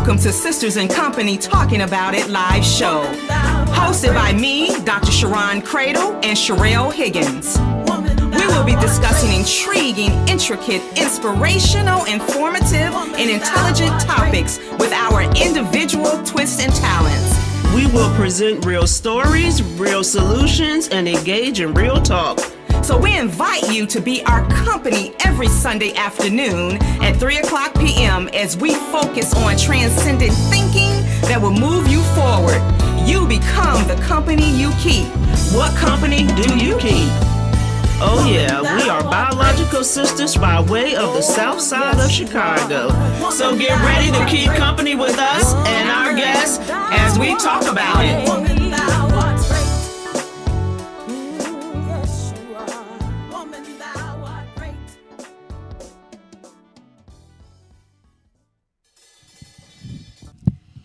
Welcome to Sisters in Company Talking About It live show. Hosted by me, Dr. Sharon Cradle, and Sherelle Higgins. We will be discussing intriguing, intricate, inspirational, informative, and intelligent topics with our individual twists and talents. We will present real stories, real solutions, and engage in real talk. So we invite you to be our company every Sunday afternoon at 3:00 p.m. as we focus on transcendent thinking that will move you forward. You become the company you keep. What company do you keep? Oh yeah, we are biological sisters by way of the south side of Chicago. So get ready to keep company with us and our guests as we talk about it.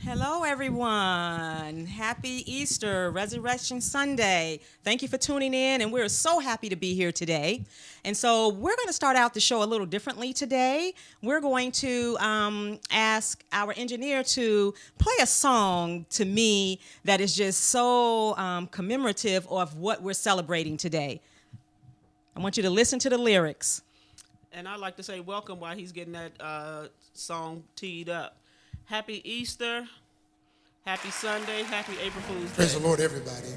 Hello, everyone. Happy Easter, Resurrection Sunday. Thank you for tuning in, and we're so happy to be here today. And so we're going to start out the show a little differently today. We're going to ask our engineer to play a song to me that is just so commemorative of what we're celebrating today. I want you to listen to the lyrics. And I'd like to say welcome while he's getting that song teed up. Happy Easter, happy Sunday, happy April Fool's Day. Praise the Lord, everybody.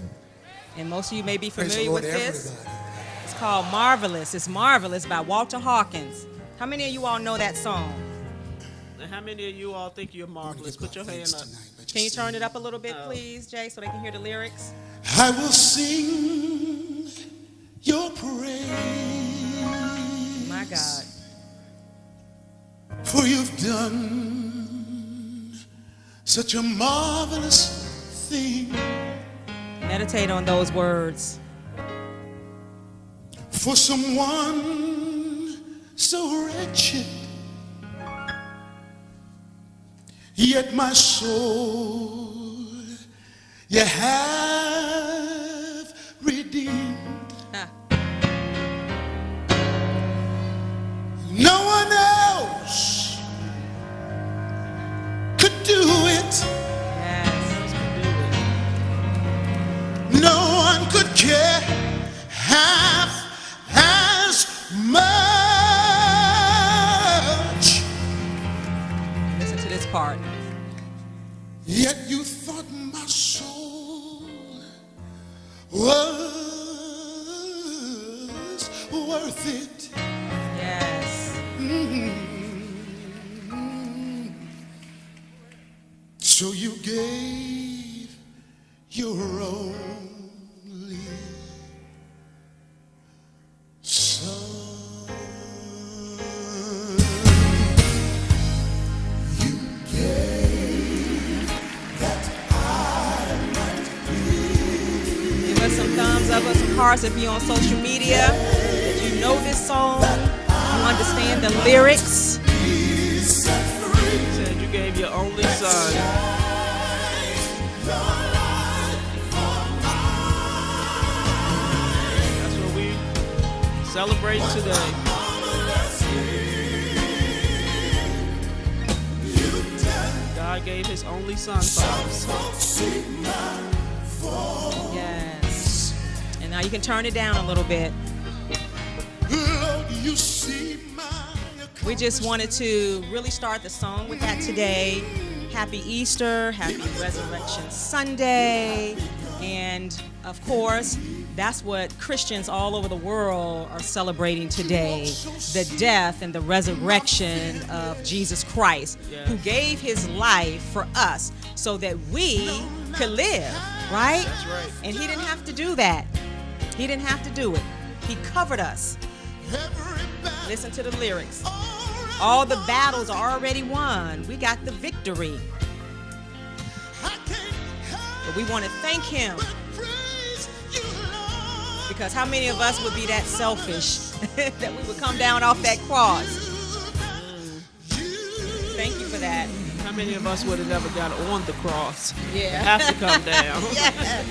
And most of you may be Praise familiar the Lord, with this. everybody. It's called Marvelous. It's Marvelous by Walter Hawkins. How many of you all know that song? And how many of you all think you're marvelous? Put your hand up. Can you turn it up a little bit, please, Jay, so they can hear the lyrics? I will sing your praise. My God. For you've done such a marvelous thing. Meditate on those words. For someone so wretched, yet my soul you have redeemed. Huh. No one else could do it. Yes. No one could care half as much. Listen to this part. Yet you thought my soul was worth it. Yes. So you gave your only son. You gave that I might Give us some thumbs up or some hearts if you're on social media. If you know this song, you understand the lyrics. be set free. You said you gave your only son. That's what we celebrate today. God gave his only son for us. Yes. And now you can turn it down a little bit. Lord, you see my We just wanted to really start the song with that today. Happy Easter, happy Resurrection Sunday. And of course, that's what Christians all over the world are celebrating today. The death and the resurrection of Jesus Christ, who gave his life for us so that we could live, right? That's right. And he didn't have to do that. He didn't have to do it. He covered us. Listen to the lyrics. All the battles are already won. We got the victory. But we want to thank him, because how many of us would be that selfish that we would come down off that cross? Thank you for that. How many of us would have never got on the cross? Yeah. Have to come down. Yes.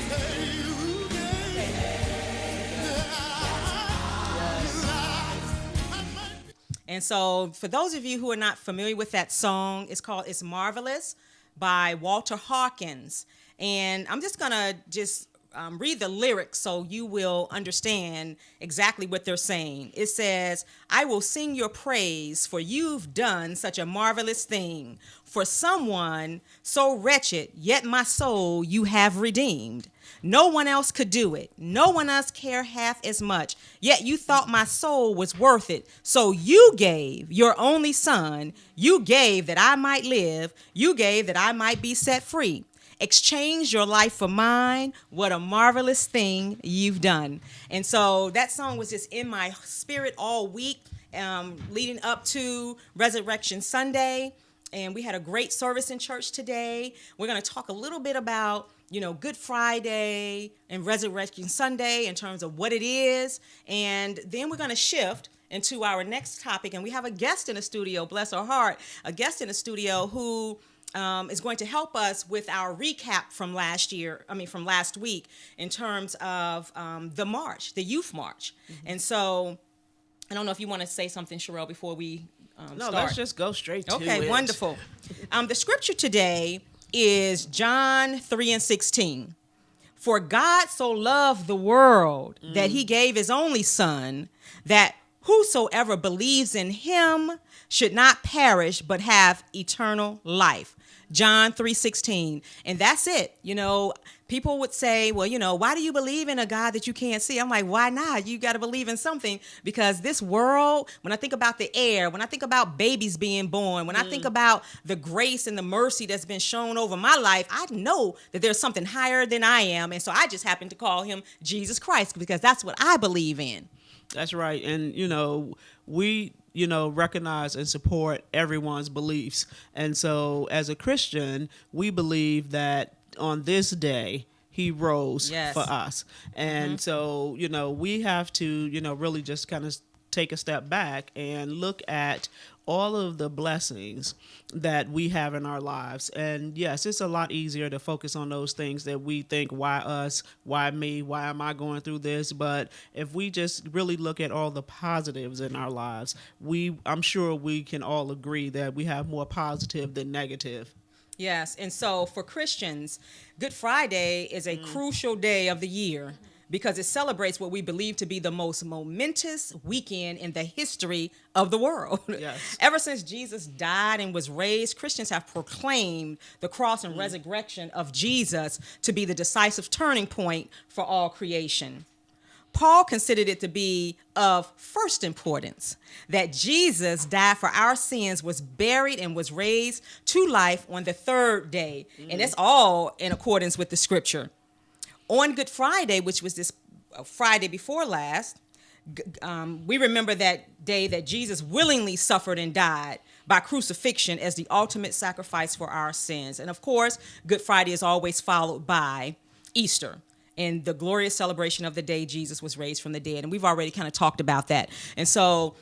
And so, for those of you who are not familiar with that song, It's Marvelous by Walter Hawkins. And I'm just going to read the lyrics so you will understand exactly what they're saying. It says, I will sing your praise, for you've done such a marvelous thing. For someone so wretched, yet my soul you have redeemed. No one else could do it. No one else cared half as much. Yet you thought my soul was worth it. So you gave your only son. You gave that I might live. You gave that I might be set free. Exchange your life for mine. What a marvelous thing you've done. And so that song was just in my spirit all week, leading up to Resurrection Sunday. And we had a great service in church today. We're going to talk a little bit about, Good Friday and Resurrection Sunday in terms of what it is. And then we're going to shift into our next topic. And we have a guest in the studio, bless her heart, a guest in the studio who is going to help us with our recap from last week in terms of the youth march. Mm-hmm. And so I don't know if you want to say something, Sherelle, before we No, start. let's just go straight to it. Okay, wonderful. The scripture today is John 3:16. For God so loved the world that he gave his only son, that whosoever believes in him should not perish but have eternal life. John 3:16. And that's it. People would say, well, why do you believe in a God that you can't see? I'm like, why not? You got to believe in something, because this world, when I think about the air, when I think about babies being born, when I think about the grace and the mercy that's been shown over my life, I know that there's something higher than I am. And so I just happen to call him Jesus Christ, because that's what I believe in. That's right. And, we recognize and support everyone's beliefs. And so as a Christian, we believe that on this day, he rose for us. And so, we have to, really just kind of take a step back and look at all of the blessings that we have in our lives. And yes, it's a lot easier to focus on those things that we think, why us, why me, why am I going through this? But if we just really look at all the positives in our lives, I'm sure we can all agree that we have more positive than negative. Yes, and so for Christians, Good Friday is a crucial day of the year, because it celebrates what we believe to be the most momentous weekend in the history of the world. Yes. Ever since Jesus died and was raised, Christians have proclaimed the cross and resurrection of Jesus to be the decisive turning point for all creation. Paul considered it to be of first importance that Jesus died for our sins, was buried, and was raised to life on the third day. And it's all in accordance with the scripture. On Good Friday, which was this Friday before last, we remember that day that Jesus willingly suffered and died by crucifixion as the ultimate sacrifice for our sins. And of course, Good Friday is always followed by Easter and the glorious celebration of the day Jesus was raised from the dead. And we've already kind of talked about that. And so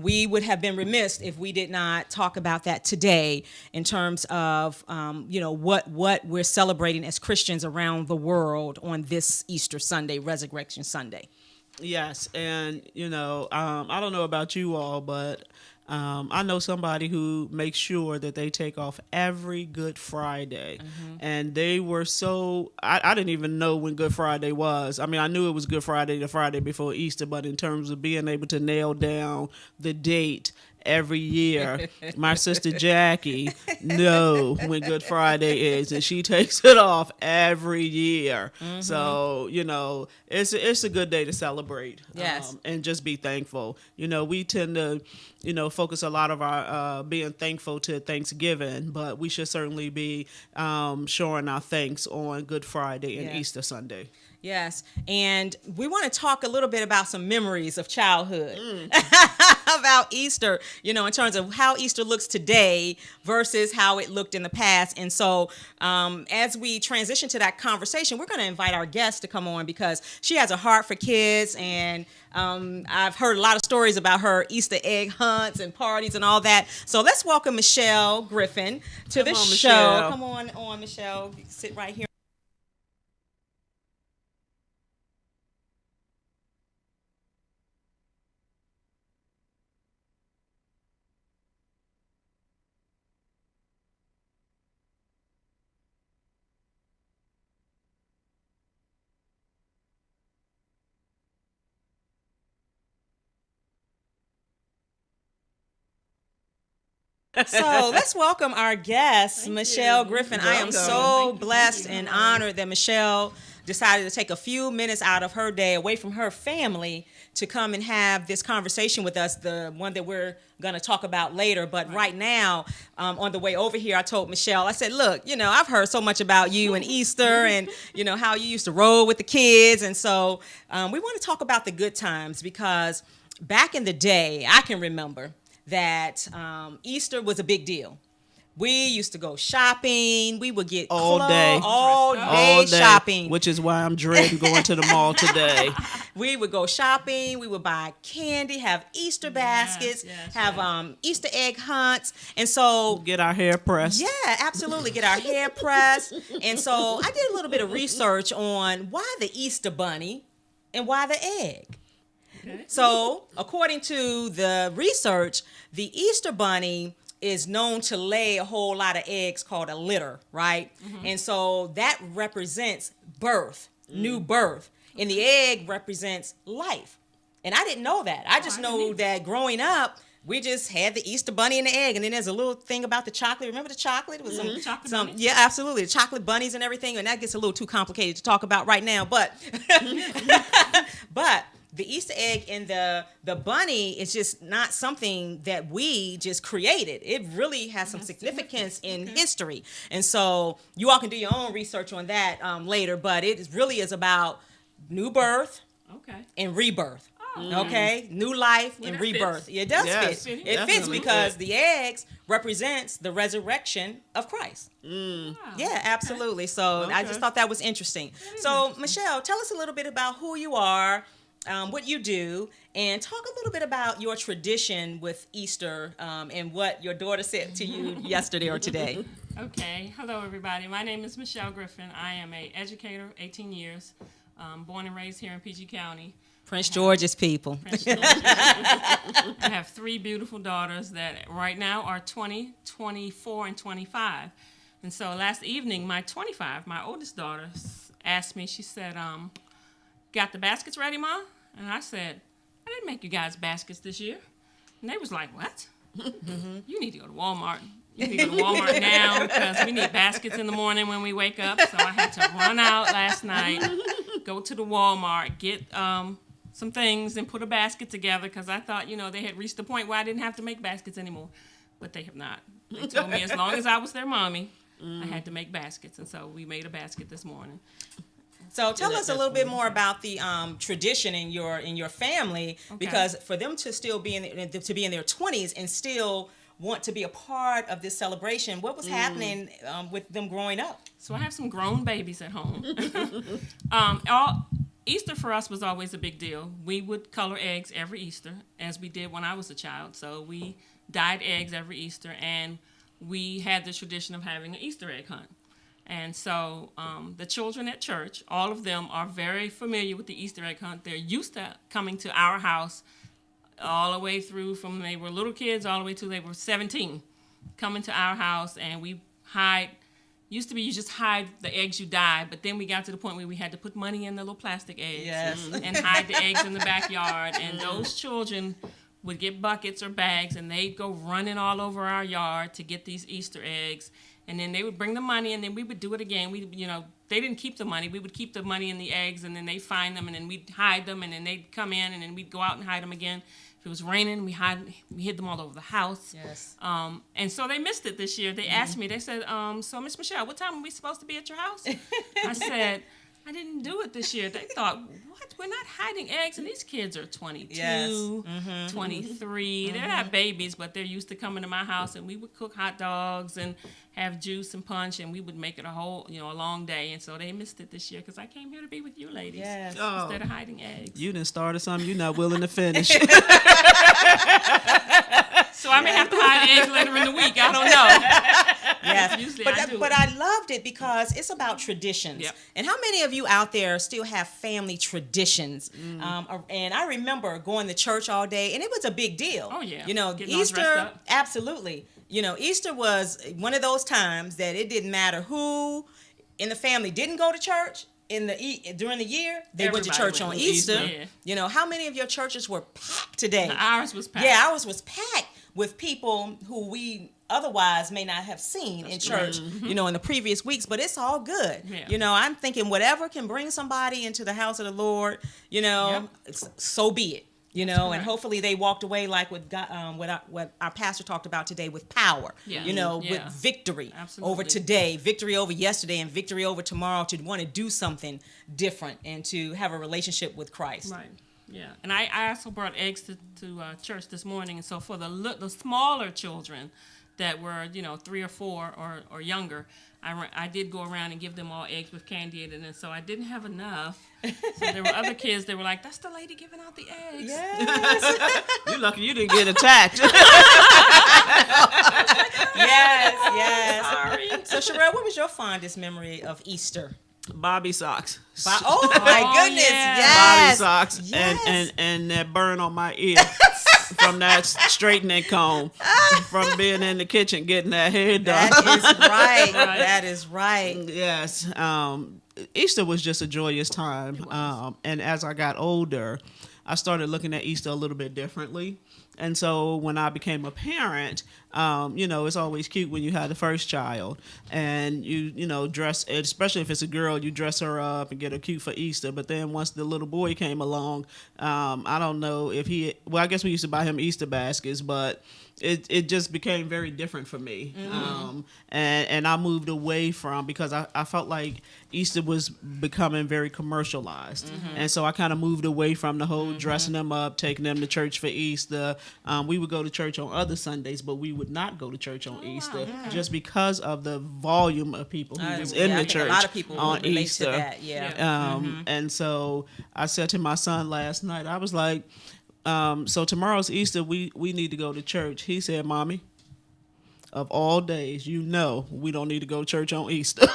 we would have been remiss if we did not talk about that today in terms of, what we're celebrating as Christians around the world on this Easter Sunday, Resurrection Sunday. Yes. And, I don't know about you all, but I know somebody who makes sure that they take off every Good Friday. And they were I didn't even know when Good Friday was. I mean, I knew it was Good Friday, the Friday before Easter, but in terms of being able to nail down the date every year, my sister Jackie know when Good Friday is, and she takes it off every year. So it's a good day to celebrate. Yes. And just be thankful. We tend to focus a lot of our being thankful to Thanksgiving, but we should certainly be showing our thanks on Good Friday and Easter Sunday. Yes, and we want to talk a little bit about some memories of childhood, about Easter, in terms of how Easter looks today versus how it looked in the past. And so as we transition to that conversation, we're going to invite our guest to come on, because she has a heart for kids, and I've heard a lot of stories about her Easter egg hunts and parties and all that. So let's welcome Michelle Griffin to the show. Michelle. Come on, Michelle. You can sit right here. So let's welcome our guest, Michelle Griffin. I am so blessed and honored that Michelle decided to take a few minutes out of her day away from her family to come and have this conversation with us, the one that we're going to talk about later. But right now, on the way over here, I told Michelle, I said, look, I've heard so much about you and Easter and, how you used to roll with the kids. And so we want to talk about the good times because back in the day, I can remember that Easter was a big deal. We used to go shopping. We would get all day shopping, which is why I'm dreading going to the mall today. We would go shopping. We would buy candy, have Easter baskets, have Easter egg hunts, and so get our hair pressed. Yeah, absolutely, get our hair pressed. And so I did a little bit of research on why the Easter bunny and why the egg. Okay. So according to the research, the Easter bunny is known to lay a whole lot of eggs called a litter, right? Mm-hmm. And so that represents birth, new birth. And the egg represents life. And I didn't know that. I just know that growing up, we just had the Easter bunny and the egg. And then there's a little thing about the chocolate. Remember the chocolate? It was some yeah, absolutely. The chocolate bunnies and everything. And that gets a little too complicated to talk about right now. But the Easter egg and the bunny is just not something that we just created. It really has some significance in history. And so you all can do your own research on that later, but it really is about new birth and rebirth. Okay? New life and rebirth. It does fit. It fits because the eggs represents the resurrection of Christ. Wow. Yeah, absolutely. So I just thought that was interesting. So Michelle, tell us a little bit about who you are, what you do, and talk a little bit about your tradition with Easter and what your daughter said to you yesterday or today. Okay. Hello, everybody. My name is Michelle Griffin. I am an educator, 18 years, born and raised here in PG County. Prince George's people. Prince George's. I have 3 beautiful daughters that right now are 20, 24, and 25. And so last evening, my oldest daughter, asked me, she said, got the baskets ready, Ma? And I said, I didn't make you guys baskets this year. And they was like, what? You need to go to Walmart. You need to go to Walmart now because we need baskets in the morning when we wake up. So I had to run out last night, go to the Walmart, get some things and put a basket together because I thought, they had reached the point where I didn't have to make baskets anymore. But they have not. They told me as long as I was their mommy, I had to make baskets. And so we made a basket this morning. So tell us a little bit more about the tradition in your family, because for them to still be in their 20s and still want to be a part of this celebration, what was happening with them growing up? So I have some grown babies at home. Easter for us was always a big deal. We would color eggs every Easter, as we did when I was a child. So we dyed eggs every Easter, and we had the tradition of having an Easter egg hunt. And so the children at church, all of them are very familiar with the Easter egg hunt. They're used to coming to our house all the way through from they were little kids all the way to they were 17, coming to our house, and we hide. Used to be you just hide the eggs you dye, but then we got to the point where we had to put money in the little plastic eggs and hide the eggs in the backyard. And those children would get buckets or bags, and they'd go running all over our yard to get these Easter eggs. And then they would bring the money, and then we would do it again. They didn't keep the money. We would keep the money in the eggs, and then they'd find them, and then we'd hide them, and then they'd come in, and then we'd go out and hide them again. If it was raining, we hid them all over the house. Yes. And so they missed it this year. They asked me, they said, so Miss Michelle, what time are we supposed to be at your house? I said, I didn't do it this year. They thought, what? We're not hiding eggs. And these kids are 22, 23. They're not babies, but they're used to coming to my house, and we would cook hot dogs and have juice and punch, and we would make it a long day. And so they missed it this year because I came here to be with you ladies instead of hiding eggs. You done started something you're not willing to finish. So I may have to hide eggs later in the week. I don't know. Yes, but I loved it because it's about traditions. Yep. And how many of you out there still have family traditions? And I remember going to church all day, and it was a big deal. Oh yeah, getting Easter, absolutely. Easter was one of those times that it didn't matter who in the family didn't go to church. During the year, they went to church on Easter. Yeah. How many of your churches were packed today? Ours was packed. Yeah, ours was packed. with people who we otherwise may not have seen in church, you know, in the previous weeks, but it's all good. Yeah. You know, I'm thinking whatever can bring somebody into the house of the Lord, you know, so be it. You know, and hopefully they walked away like what our pastor talked about today, with power, you know, with victory over today, victory over yesterday, and victory over tomorrow, to want to do something different and to have a relationship with Christ. Right. Yeah. And I also brought eggs to church this morning. And so for the smaller children that were, you know, 3 or 4 or younger, I did go around and give them all eggs with candy in it, and so I didn't have enough. So there were other kids that were like, "That's the lady giving out the eggs." Yes. You lucky you didn't get attacked. Yes. Sorry. So, Sherelle, what was your fondest memory of Easter? Bobby socks. Oh my goodness! yeah. Yes. Bobby socks. Yes. And that burn on my ear from that straightening comb from being in the kitchen getting that hair done. That is right. That is right. Yes. Easter was just a joyous time. And as I got older, I started looking at Easter a little bit differently. And so when I became a parent, you know, it's always cute when you have the first child and you know, dress, especially if it's a girl, you dress her up and get her cute for Easter. But then once the little boy came along, I don't know if I guess we used to buy him Easter baskets, but it just became very different for me. And I moved away from, because I felt like Easter was becoming very commercialized. And so I kind of moved away from the whole dressing them up, taking them to church for Easter. We would go to church on other Sundays, but we would not go to church on Easter just because of the volume of people who was in the church. A lot of people on relate Easter. to that. Yeah. And so I said to my son last night, I was like, so tomorrow's Easter, we need to go to church. He said, "Mommy, of all days, you know we don't need to go to church on Easter."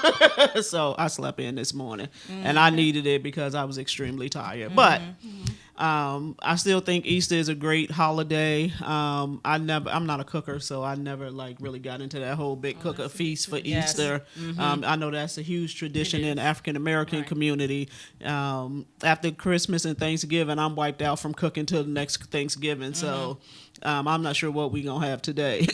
So I slept in this morning, and I needed it because I was extremely tired. But I still think Easter is a great holiday. I'm not a cooker, so I never really got into that whole big cooker feast for Easter. I know that's a huge tradition in the African American community. After Christmas and Thanksgiving, I'm wiped out from cooking till the next Thanksgiving. So I'm not sure what we're gonna have today.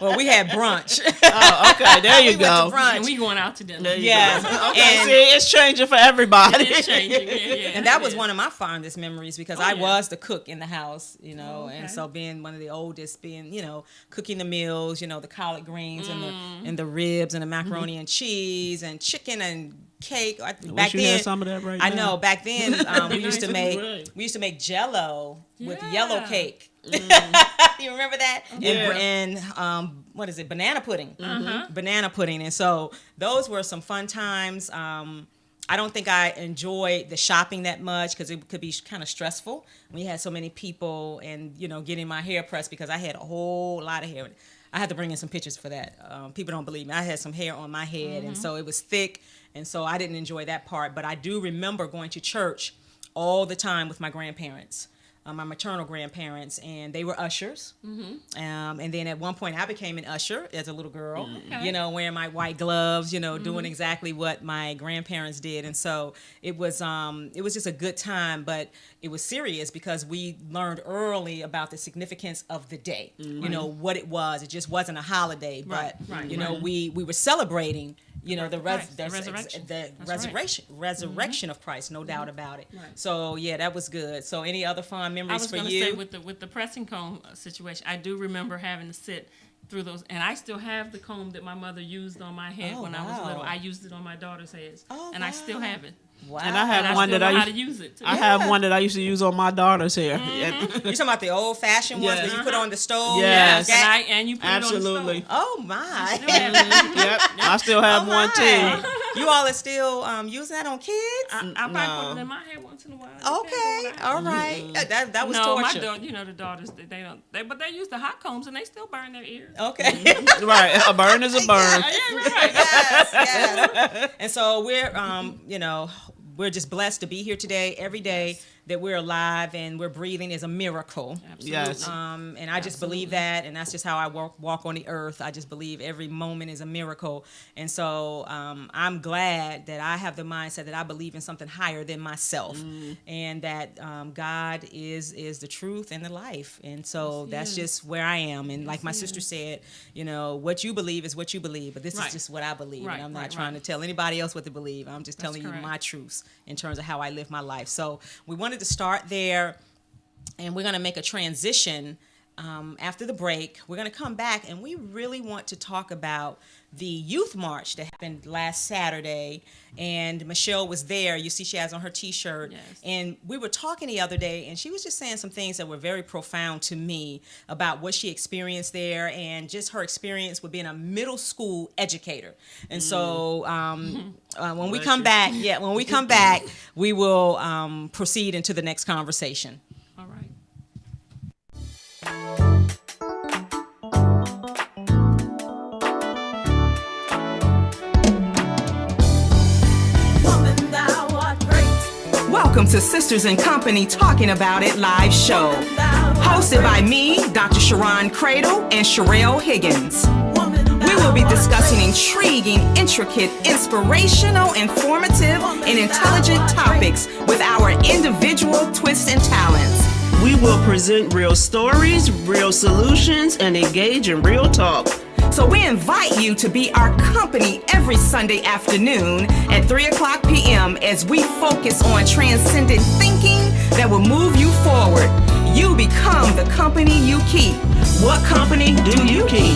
Well, we had brunch. Oh, okay, there you We went go. to brunch. And we going out to dinner. Yes. Okay, And- see, it's changing for everybody. It's changing. Yeah. And that was one of my fondest memories because I yeah. was the cook in the house, you know, okay. and so being one of the oldest, being, you know, cooking the meals, you know, the collard greens and the ribs and the macaroni and cheese and chicken and cake. Wish you had some of that right I now. know back then we used to Right. make Jell-O with Yeah. yellow cake. You remember that? Yeah. And what is it? Banana pudding. Banana pudding. And so those were some fun times. I don't think I enjoyed the shopping that much because it could be kind of stressful when you had so many people and, you know, getting my hair pressed because I had a whole lot of hair. I had to bring in some pictures for that. People don't believe me. I had some hair on my head, and so it was thick, and so I didn't enjoy that part. But I do remember going to church all the time with my grandparents. My maternal grandparents, and they were ushers. And then at one point I became an usher as a little girl, you know, wearing my white gloves, you know, doing exactly what my grandparents did. And so it was just a good time, but it was serious because we learned early about the significance of the day, you know, what it was. It just wasn't a holiday, but, you know, we were celebrating, you know, the resurrection. Resurrection of Christ, no doubt about it. So yeah, that was good. So any other fond I memories was for going to you? say with the pressing comb situation, I do remember having to sit through those, and I still have the comb that my mother used on my head when I was little. I used it on my daughter's heads, and I still have it. Wow. And I have And I one still that know I how to used, use it too. I have one that I used to use on my daughter's hair. You talking about the old fashioned ones Yes. that you put on the stove? Yes. And you put it on the Absolutely. stove. Oh my. Still have it. Yep, I still have Oh, one my. too. You all are still using that on kids? I probably No. put it in my hair once in a while. Okay, Depends on all what I right. That was no, torture. my daughter, you know, the daughters, they don't, but they use the hot combs and they still burn their ears. Okay. Right, a burn is a burn. Yes. And so we're, you know, we're just blessed to be here today. Every day, that we're alive and we're breathing is a miracle. Absolutely. Yes. And I just believe that, and that's just how I walk on the earth. I just believe every moment is a miracle. And so I'm glad that I have the mindset that I believe in something higher than myself, and that God is the truth and the life. And so that's just where I am. And like my sister said, you know, what you believe is what you believe, but this is just what I believe. Right, And I'm not right, trying to tell anybody else what to believe. I'm just telling you correct. my truths in terms of how I live my life. So we wanted to start there, and we're going to make a transition after the break. We're going to come back, and we really want to talk about the youth march that happened last Saturday, and Michelle was there. You see she has on her t-shirt. Yes. And we were talking the other day, and she was just saying some things that were very profound to me about what she experienced there and just her experience with being a middle school educator. And so when we come back, we will proceed into the next conversation. All right. Welcome to Sisters in Company Talking About It live show, hosted by me, Dr. Sharon Cradle, and Sherelle Higgins. We will be discussing intriguing, intricate, inspirational, informative, and intelligent topics with our individual twists and talents. We will present real stories, real solutions, and engage in real talk. So we invite you to be our company every Sunday afternoon at 3:00 p.m. as we focus on transcendent thinking that will move you forward. You become the company you keep. What company do you keep?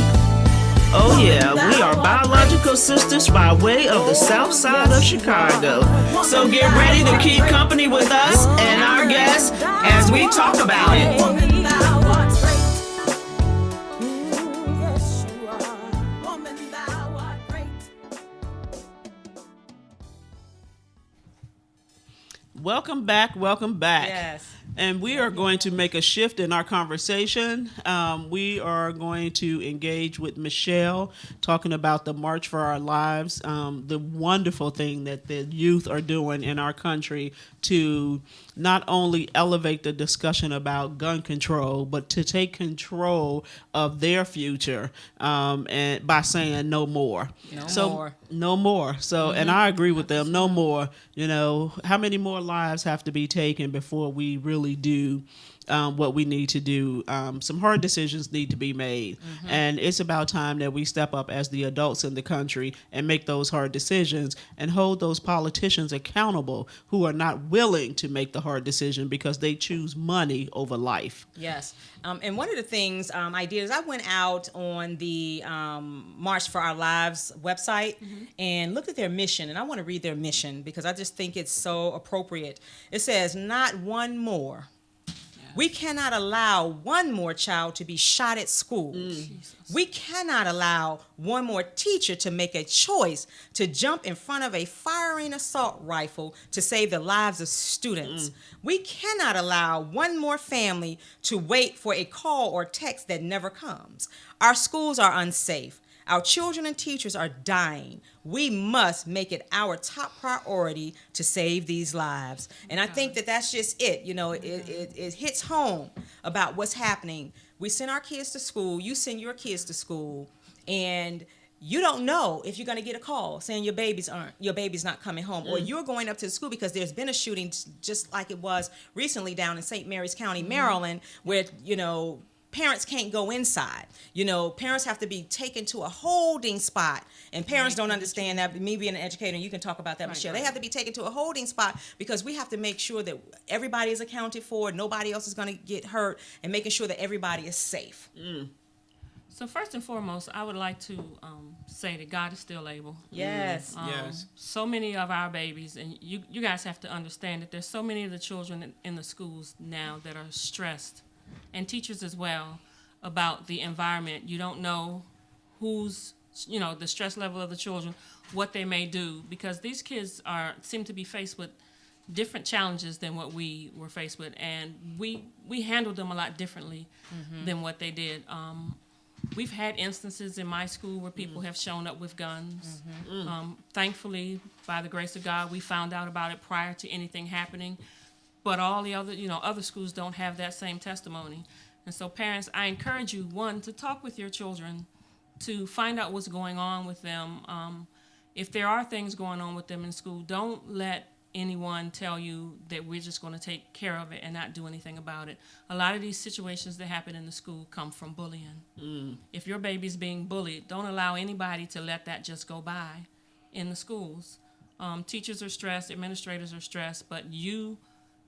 Oh yeah, we are biological sisters by way of the south side of Chicago. So get ready to keep company with us and our guests as we talk about it. Welcome back, welcome back. Yes. And we are going to make a shift in our conversation. We are going to engage with Michelle, talking about the March for Our Lives, the wonderful thing that the youth are doing in our country to not only elevate the discussion about gun control, but to take control of their future, and by saying no more. No more. So, and I agree with them. No more. You know, how many more lives have to be taken before we really do what we need to do? Some hard decisions need to be made. And it's about time that we step up as the adults in the country and make those hard decisions and hold those politicians accountable who are not willing to make the hard decision because they choose money over life. Yes. And one of the things I did is I went out on the March for Our Lives website and looked at their mission. And I want to read their mission because I just think it's so appropriate. It says, "Not one more. We cannot allow one more child to be shot at school. We cannot allow one more teacher to make a choice to jump in front of a firing assault rifle to save the lives of students. We cannot allow one more family to wait for a call or text that never comes. Our schools are unsafe. Our children and teachers are dying. We must make it our top priority to save these lives." And I think that that's just it. You know, it hits home about what's happening. We send our kids to school. You send your kids to school, and you don't know if you're going to get a call saying your baby's not coming home, or you're going up to the school because there's been a shooting just like it was recently down in St. Mary's County, Maryland, where, you know, parents can't go inside. You know, parents have to be taken to a holding spot, and parents don't understand that. Me being an educator, and you can talk about that, Michelle. They have to be taken to a holding spot because we have to make sure that everybody is accounted for, nobody else is going to get hurt, and making sure that everybody is safe. So first and foremost, I would like to say that God is still able. Yes. Yes. So many of our babies, and you guys have to understand that there's so many of the children in the schools now that are stressed, and teachers as well, about the environment. You don't know who's, you know, the stress level of the children, what they may do, because these kids seem to be faced with different challenges than what we were faced with, and we handled them a lot differently than what they did. We've had instances in my school where people have shown up with guns. Thankfully, by the grace of God, we found out about it prior to anything happening. but all the other, other schools don't have that same testimony. And so parents, I encourage you, one, to talk with your children, to find out what's going on with them. If there are things going on with them in school, don't let anyone tell you that we're just going to take care of it and not do anything about it. A lot of these situations that happen in the school come from bullying. If your baby's being bullied, don't allow anybody to let that just go by in the schools. Teachers are stressed, administrators are stressed, but you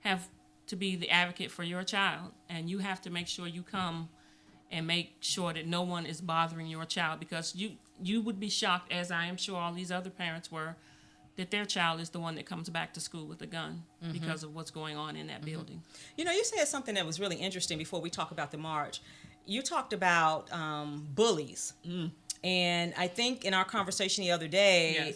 have to be the advocate for your child, and you have to make sure you come and make sure that no one is bothering your child, because you would be shocked, as I am sure all these other parents were, that their child is the one that comes back to school with a gun because of what's going on in that building. You know, you said something that was really interesting before we talk about the march. You talked about bullies. And I think in our conversation the other day,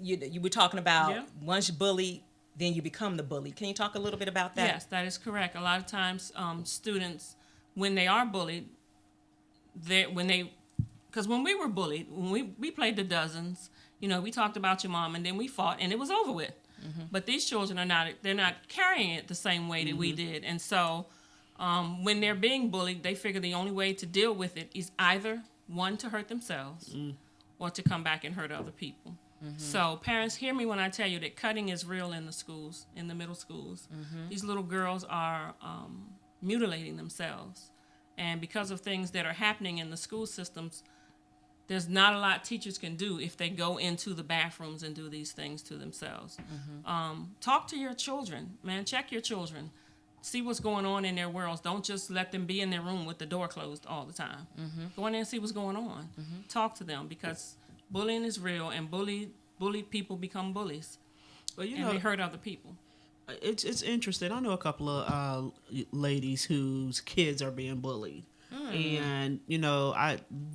you were talking about once you bully, then you become the bully. Can you talk a little bit about that? Yes, that is correct. A lot of times students, when they are bullied, because when we were bullied, when we played the dozens, we talked about your mom and then we fought and it was over with. But these children they're not carrying it the same way that we did. And so when they're being bullied, they figure the only way to deal with it is either, one, to hurt themselves or to come back and hurt other people. So parents, hear me when I tell you that cutting is real in the schools, in the middle schools. These little girls are mutilating themselves. And because of things that are happening in the school systems, there's not a lot teachers can do if they go into the bathrooms and do these things to themselves. Talk to your children, man. Check your children. See what's going on in their worlds. Don't just let them be in their room with the door closed all the time. Go in there and see what's going on. Talk to them, because bullying is real, and bullied people become bullies. Well, and they hurt other people. It's interesting. I know a couple of ladies whose kids are being bullied. And,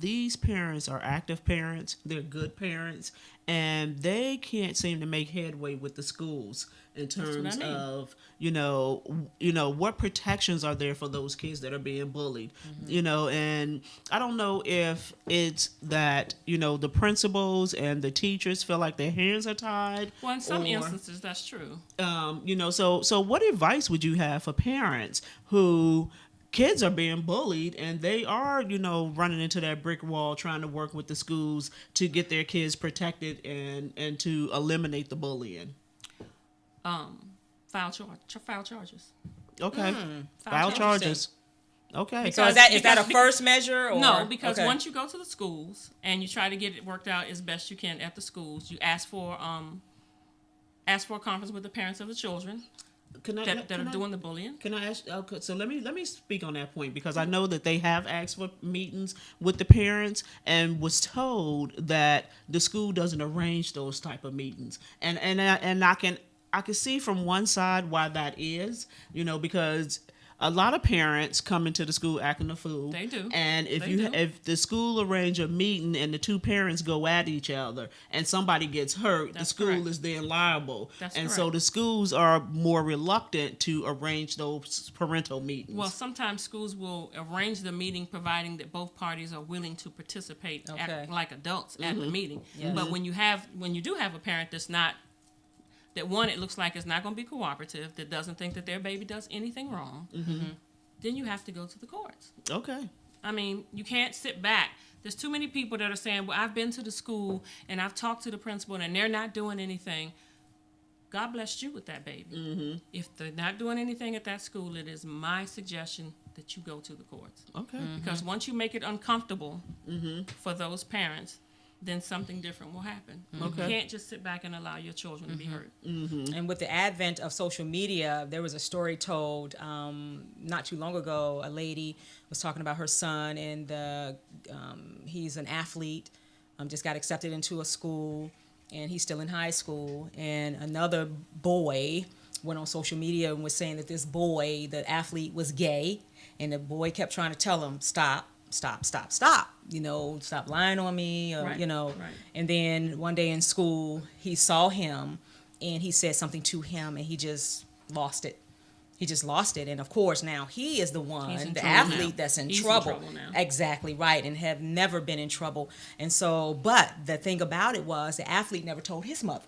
these parents are active parents. They're good parents. And they can't seem to make headway with the schools in terms of, what protections are there for those kids that are being bullied. And I don't know if it's that, the principals and the teachers feel like their hands are tied. Well, in some instances, that's true. So what advice would you have for parents who kids are being bullied and they are, running into that brick wall trying to work with the schools to get their kids protected and to eliminate the bullying? File charges. Okay. File charges. Okay. So is that a first measure? Or? No, because once you go to the schools and you try to get it worked out as best you can at the schools, you ask for a conference with the parents of the children that are doing the bullying. Can I ask? Okay, so let me speak on that point, because I know that they have asked for meetings with the parents and was told that the school doesn't arrange those type of meetings, and I can see from one side why that is, because a lot of parents come into the school acting a fool. They do. And if the school arrange a meeting and the two parents go at each other and somebody gets hurt, the school is then liable. So the schools are more reluctant to arrange those parental meetings. Well, sometimes schools will arrange the meeting providing that both parties are willing to participate like adults at the meeting. But when you do have a parent that's not, that one, it looks like it's not going to be cooperative, that doesn't think that their baby does anything wrong, then you have to go to the courts. Okay. I mean, you can't sit back. There's too many people that are saying, well, I've been to the school and I've talked to the principal and they're not doing anything. God blessed you with that baby. If they're not doing anything at that school, it is my suggestion that you go to the courts. Okay. Because once you make it uncomfortable for those parents, then something different will happen. You can't just sit back and allow your children to be hurt. And with the advent of social media, there was a story told not too long ago. A lady was talking about her son, and he's an athlete, just got accepted into a school, and he's still in high school. And another boy went on social media and was saying that this boy, the athlete, was gay, and the boy kept trying to tell him, stop, stop, stop lying on me, And then one day in school, he saw him and he said something to him, and he just lost it. And of course, now he is the one, the athlete, that's in trouble. Now. Exactly right, and have never been in trouble. And so, but the thing about it was the athlete never told his mother.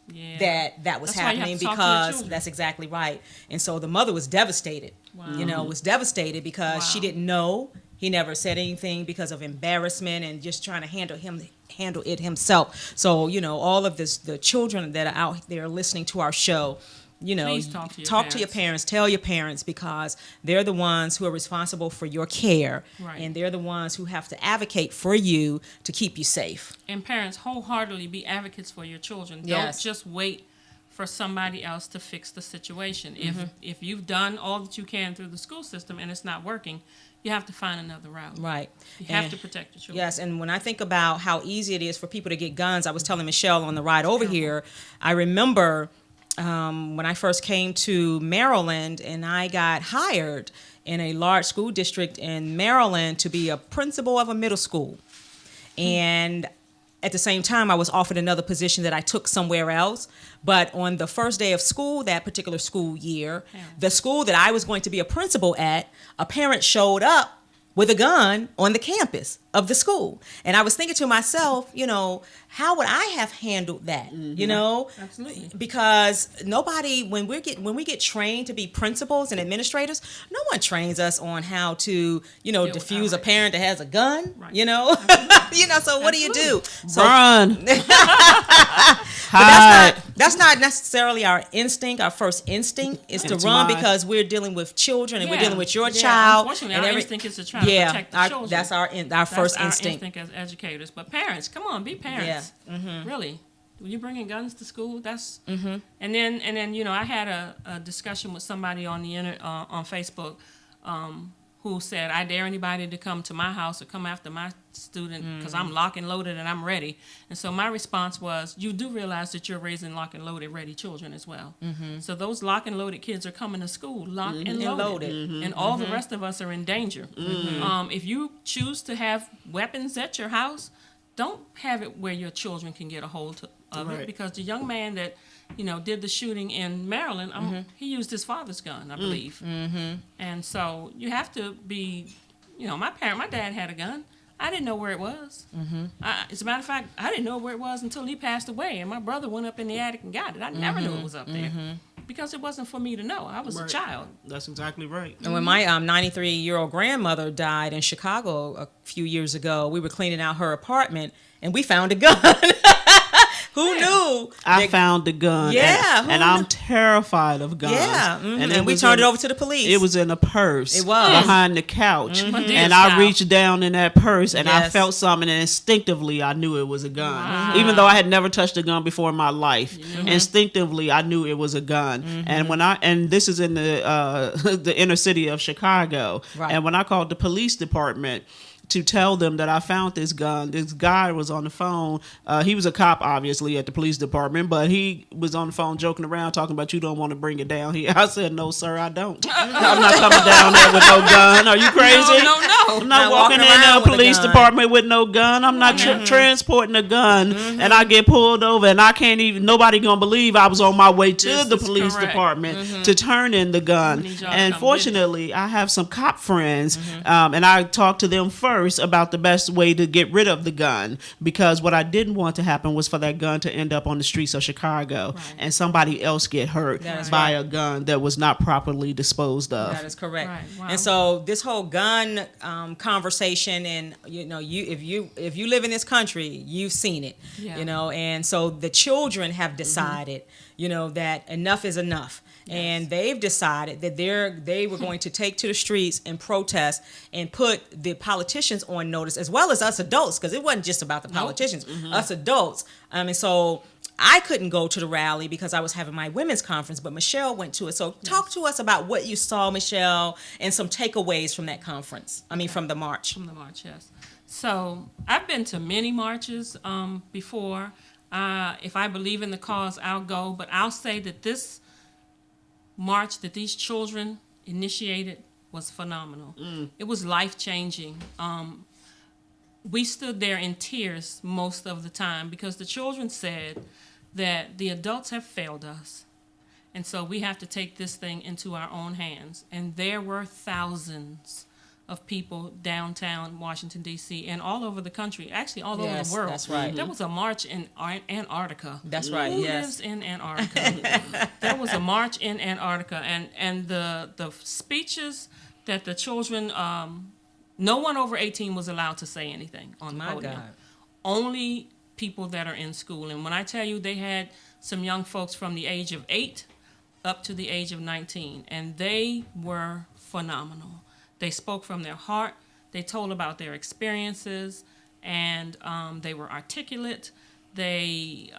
that was That's why you have happening, to talk to your because children. that's exactly right. And so the mother was devastated. Was devastated because she didn't know. He never said anything because of embarrassment and just trying to handle it himself. So, all of this, the children that are out there listening to our show, Please talk to your parents, tell your parents, because they're the ones who are responsible for your care, Right. and they're the ones who have to advocate for you to keep you safe. And parents, wholeheartedly be advocates for your children. Yes. Don't just wait for somebody else to fix the situation. Mm-hmm. If you've done all that you can through the school system and it's not working, you have to find another route. Right. You have to protect your children. Yes, and when I think about how easy it is for people to get guns, I was telling Michelle on the ride over here, I remember when I first came to Maryland and I got hired in a large school district in Maryland to be a principal of a middle school. And at the same time, I was offered another position that I took somewhere else. But on the first day of school, that particular school year, the school that I was going to be a principal at, a parent showed up with a gun on the campus of the school. And I was thinking to myself, how would I have handled that? Absolutely. Because nobody, when we get trained to be principals and administrators, no one trains us on how to, defuse a parent that has a gun. Right. So what do you do? So, Run. but that's not necessarily our instinct. Our first instinct is to It's run mine. because we're dealing with children and we're Yeah. dealing with your Yeah, child. unfortunately, and our every- instinct is to try to protect the children. That's our That's first our instinct. as educators. But parents, come on, be parents. Really. When you're bringing guns to school, that's and then I had a discussion with somebody on the on Facebook who said, I dare anybody to come to my house or come after my student because I'm lock and loaded and I'm ready. And so my response was, you do realize that you're raising lock and loaded ready children as well. So those lock and loaded kids are coming to school lock and loaded. And all the rest of us are in danger. If you choose to have weapons at your house, don't have it where your children can get a hold of it, because the young man that did the shooting in Maryland, he used his father's gun, I believe. And so you have to be, my dad had a gun. I didn't know where it was. As a matter of fact, I didn't know where it was until he passed away, and my brother went up in the attic and got it. I never knew it was up there because it wasn't for me to know. I was a child. That's exactly right. And when my 93-year-old grandmother died in Chicago a few years ago, we were cleaning out her apartment and we found a gun. Who knew? I found the gun. Yeah, And I'm terrified of guns. Yeah, And we turned it over to the police. It was in a purse. It was. behind the couch. Madea And I style. reached down in that purse and I Yes. felt something, and instinctively I knew it was a gun. Even though I had never touched a gun before in my life, instinctively I knew it was a gun. And this is in the the inner city of Chicago. Right. And when I called the police department to tell them that I found this gun, this guy was on the phone. He was a cop, obviously, at the police department, but he was on the phone joking around, talking about, you don't want to bring it down here. I said, no, sir, I don't. I'm not coming down there with no gun. Are you crazy? No. I'm not walking in around the with a police gun. department with no gun. I'm not transporting a gun, and I get pulled over, and I can't even, nobody gonna believe I was on my way to This the is police correct. department to turn in the gun. need y'all to And come fortunately, I have some cop friends, and I talked to them first about the best way to get rid of the gun, because what I didn't want to happen was for that gun to end up on the streets of Chicago and somebody else get hurt That is by a gun that was not properly disposed of. That is correct. Right, wow. And so this whole gun conversation, and if you live in this country, you've seen it. Yeah. And so the children have decided, that enough is enough. And they've decided that they were going to take to the streets and protest and put the politicians on notice, as well as us adults, because it wasn't just about the politicians, us adults. And so I couldn't go to the rally because I was having my women's conference, but Michelle went to it. So talk to us about what you saw, Michelle, and some takeaways from that conference. From the march. From the march, yes. So I've been to many marches before. If I believe in the cause, I'll go. But I'll say that this march that these children initiated was phenomenal. It was life-changing. We stood there in tears most of the time because the children said that the adults have failed us. And so we have to take this thing into our own hands. And there were thousands of people downtown Washington, D.C. and all over the country, actually all over Yes, the world. that's right. There was a march in Antarctica. That's right, Who yes. lives in Antarctica? There was a march in Antarctica, and the speeches that the children, no one over 18 was allowed to say anything on the My podium. God. Only people that are in school. And when I tell you, they had some young folks from the age of 8 up to the age of 19, and they were phenomenal. They spoke from their heart. They told about their experiences, and they were articulate. They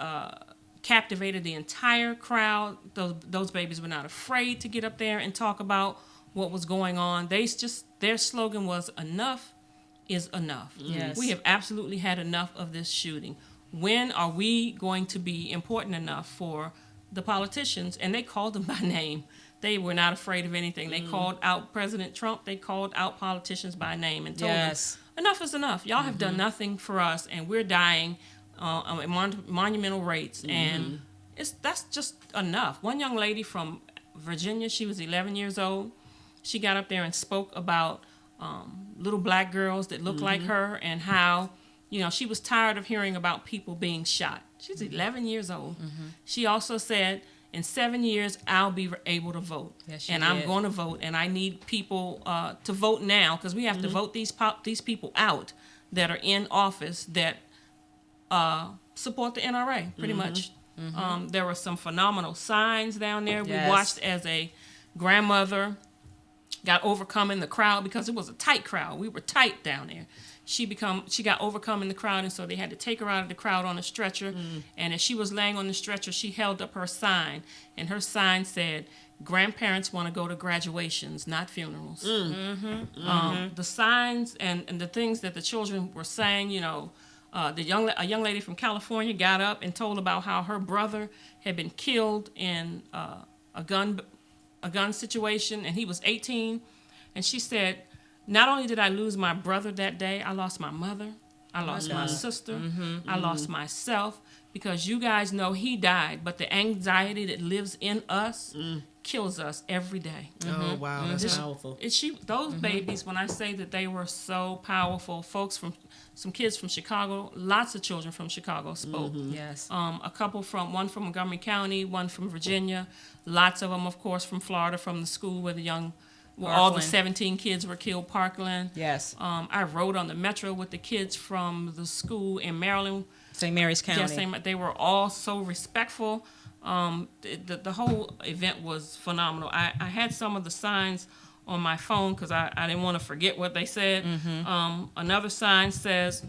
captivated the entire crowd. Those babies were not afraid to get up there and talk about what was going on. Their slogan was, "Enough is enough." Yes. We have absolutely had enough of this shooting. When are we going to be important enough for the politicians? And they called them by name. They were not afraid of anything. They called out President Trump. They called out politicians by name and told Yes. them, enough is enough. Y'all have done nothing for us, and we're dying at monumental rates. And that's just enough. One young lady from Virginia, she was 11 years old. She got up there and spoke about little black girls that looked like her, and how, she was tired of hearing about people being shot. She's 11 years old. She also said, in 7 years, I'll be able to vote. Yes, she and did. I'm going to vote, and I need people to vote now, because we have to vote these people out that are in office that support the NRA, pretty much. There were some phenomenal signs down there. Yes. We watched as a grandmother got overcome in the crowd, because it was a tight crowd. We were tight down there. She got overcome in the crowd, and so they had to take her out of the crowd on a stretcher. And as she was laying on the stretcher, she held up her sign, and her sign said, "Grandparents want to go to graduations, not funerals." The signs and the things that the children were saying, a young lady from California got up and told about how her brother had been killed in a gun situation, and he was 18. And she said, "Not only did I lose my brother that day, I lost my mother, I lost my sister, I lost myself, because you guys know he died, but the anxiety that lives in us kills us every day." Oh, wow. That's powerful. Those babies, when I say that they were so powerful, some kids from Chicago, lots of children from Chicago spoke. Yes. One from Montgomery County, one from Virginia, lots of them, of course, from Florida, from the school where all the Parkland. 17 kids were killed, Parkland. Yes. I rode on the metro with the kids from the school in Maryland. St. Mary's County. Yes, they were all so respectful. The whole event was phenomenal. I had some of the signs on my phone, because I didn't want to forget what they said. Another sign says,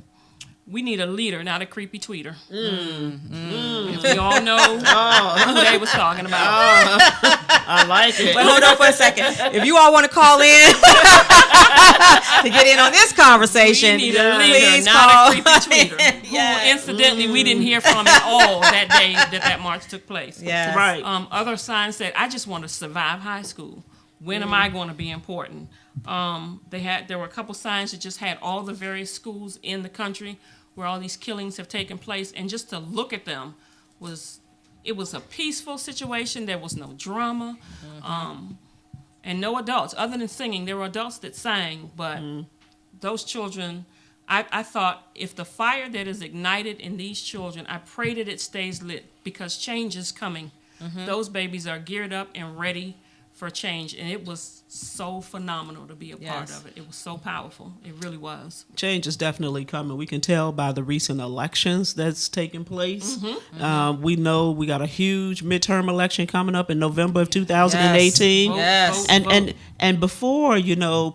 "We need a leader, not a creepy tweeter." And we all know who they was talking about. I like it. But hold on for a second. If you all want to call in to get in on this conversation, We need a leader, please not call. a creepy tweeter. Yes. Who, incidentally, we didn't hear from at all that day that march took place. Yes. Right. Other signs said, "I just want to survive high school. When am I going to be important?" There were a couple signs that just had all the various schools in the country where all these killings have taken place, and just to look at them was a peaceful situation. There was no drama, and no adults other than singing. There were adults that sang, but those children. I thought, if the fire that is ignited in these children, I pray that it stays lit, because change is coming. Those babies are geared up and ready for change, and it was so phenomenal to be a part Yes. of it. It was so powerful. It really was. Change is definitely coming. We can tell by the recent elections that's taking place. We know we got a huge midterm election coming up in November of 2018. Yes. Vote, And, vote. and before,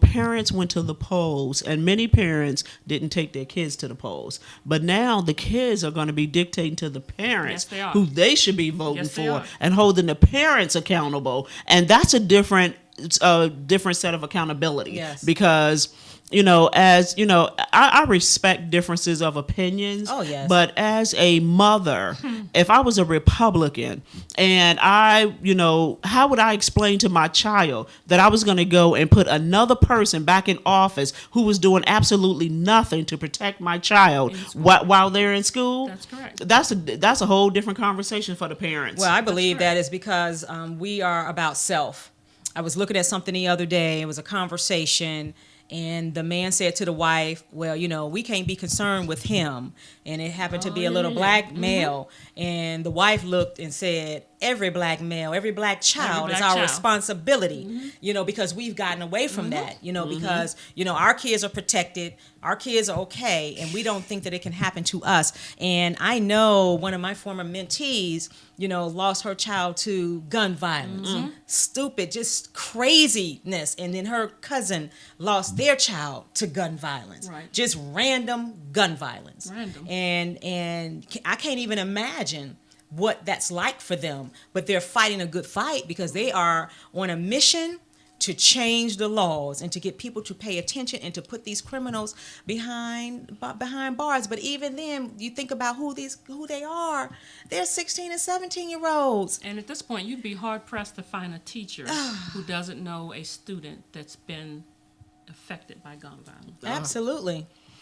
parents went to the polls, and many parents didn't take their kids to the polls. But now the kids are going to be dictating to the parents Yes, they are. who they should be voting Yes, they for, are. and holding the parents accountable. And that's a different set of accountability. Yes. Because I respect differences of opinions. Oh, yes. But as a mother, if I was a Republican, and how would I explain to my child that I was going to go and put another person back in office who was doing absolutely nothing to protect my child while they're in school? That's correct. That's a whole different conversation for the parents. Well, I believe that is because we are about self. I was looking at something the other day. It was a conversation, And the man said to the wife, well, we can't be concerned with him. And it happened to be a little black male. And the wife looked and said, every black male, every black child is our responsibility, because we've gotten away from that, because, our kids are protected, our kids are okay, and we don't think that it can happen to us. And I know one of my former mentees, lost her child to gun violence. Stupid, just craziness. And then her cousin lost their child to gun violence. Right. Just random gun violence. Random. And I can't even imagine what that's like for them. But they're fighting a good fight because they are on a mission to change the laws and to get people to pay attention and to put these criminals behind bars. But even then, you think about who they are. They're 16 and 17-year-olds. And at this point, you'd be hard pressed to find a teacher who doesn't know a student that's been affected by gun violence.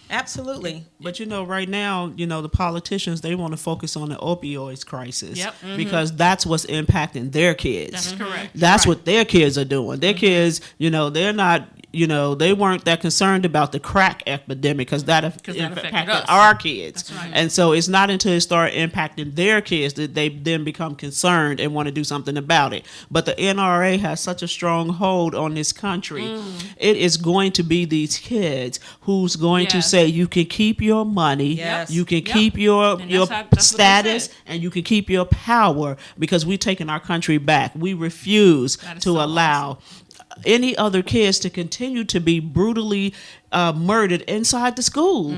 Absolutely. But right now, the politicians, they want to focus on the opioids crisis. Yep. Because that's what's impacting their kids. That's correct. That's what their kids are doing. Their kids, they're not, they weren't that concerned about the crack epidemic because that impacted us. our kids. That's right. And so it's not until it starts impacting their kids that they then become concerned and want to do something about it. But the NRA has such a strong hold on this country. It is going to be these kids who's going to say, you can keep your money, you can keep your status, and you can keep your power because we're taking our country back. We refuse to allow any other kids to continue to be brutally murdered inside the school.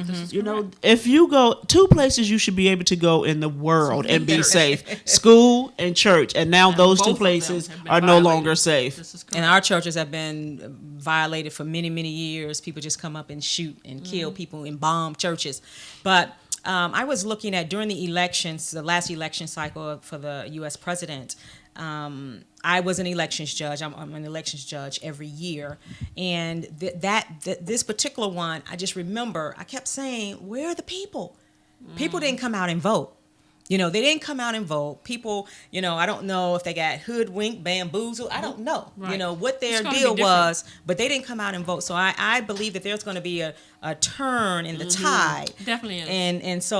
If you go, two places you should be able to go in the world and be safe: school and church. And now those two places are no longer safe. And our churches have been violated for many, many years. People just come up and shoot and kill people and bomb churches. But I was looking at during the elections, the last election cycle for the U.S. president. I was an elections judge. I'm an elections judge every year. And this particular one, I just remember, I kept saying, where are the people? People didn't come out and vote. They didn't come out and vote. People, I don't know if they got hoodwinked, bamboozled. I don't know, what their deal was, but they didn't come out and vote. So I believe that there's going to be a turn in the tide. Definitely is.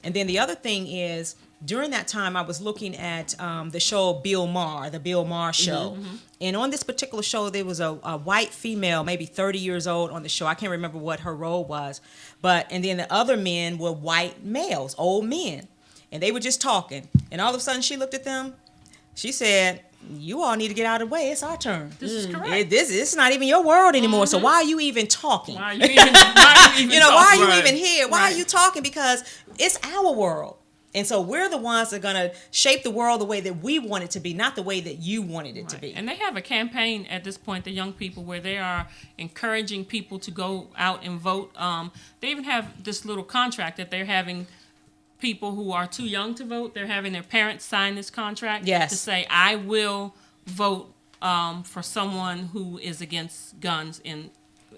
And then the other thing is, during that time, I was looking at the show the Bill Maher show. And on this particular show, there was a white female, maybe 30 years old on the show. I can't remember what her role was. And then the other men were white males, old men. And they were just talking. And all of a sudden, she looked at them. She said, you all need to get out of the way. It's our turn. This is correct. It's not even your world anymore. So why are you even talking? Why are you even why are you even here? Why Right. are you talking? Because it's our world. And so we're the ones that are going to shape the world the way that we want it to be, not the way that you wanted it to be. And they have a campaign at this point, the young people, where they are encouraging people to go out and vote. They even have this little contract that they're having people who are too young to vote. They're having their parents sign this contract to say, I will vote for someone who is against guns and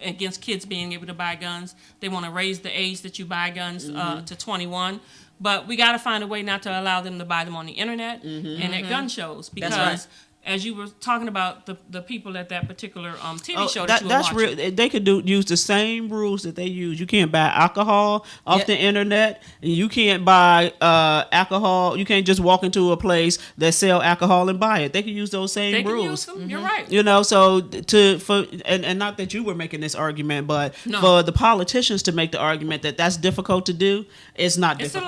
against kids being able to buy guns. They want to raise the age that you buy guns to 21. But we got to find a way not to allow them to buy them on the internet and at gun shows, because as you were talking about the people at that particular TV show that you were watching. Real. They could use the same rules that they use. You can't buy alcohol off the internet. And you can't buy alcohol. You can't just walk into a place that sell alcohol and buy it. They can use those same rules. Can use them. You're right. So and not that you were making this argument, but for the politicians to make the argument that that's difficult to do, it's not difficult.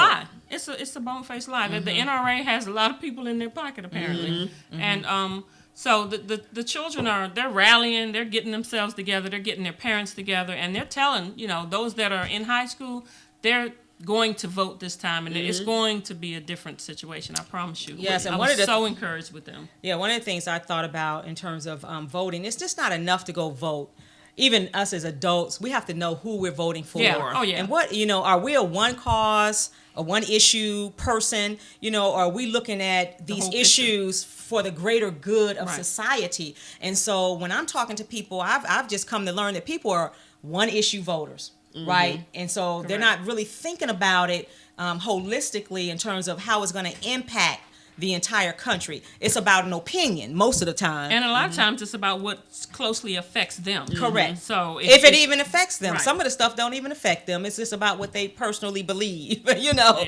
It's a lie. It's a bone-faced lie. The NRA has a lot of people in their pocket, apparently. And so the children they're rallying, they're getting themselves together, they're getting their parents together, and they're telling, those that are in high school, they're going to vote this time, and it's going to be a different situation, I promise you. Yes, and I was so encouraged with them. Yeah, one of the things I thought about in terms of voting, it's just not enough to go vote. Even us as adults, we have to know who we're voting for. Yeah. Oh, yeah. And what, are we a one cause, a one issue person? Are we looking at these issues for the greater good of society? And so when I'm talking to people, I've just come to learn that people are one issue voters, right? And so they're not really thinking about it holistically in terms of how it's going to impact the entire country. It's about an opinion most of the time. And a lot of times it's about what closely affects them. Correct. So if it even affects them. Right. Some of the stuff don't even affect them. It's just about what they personally believe, you know.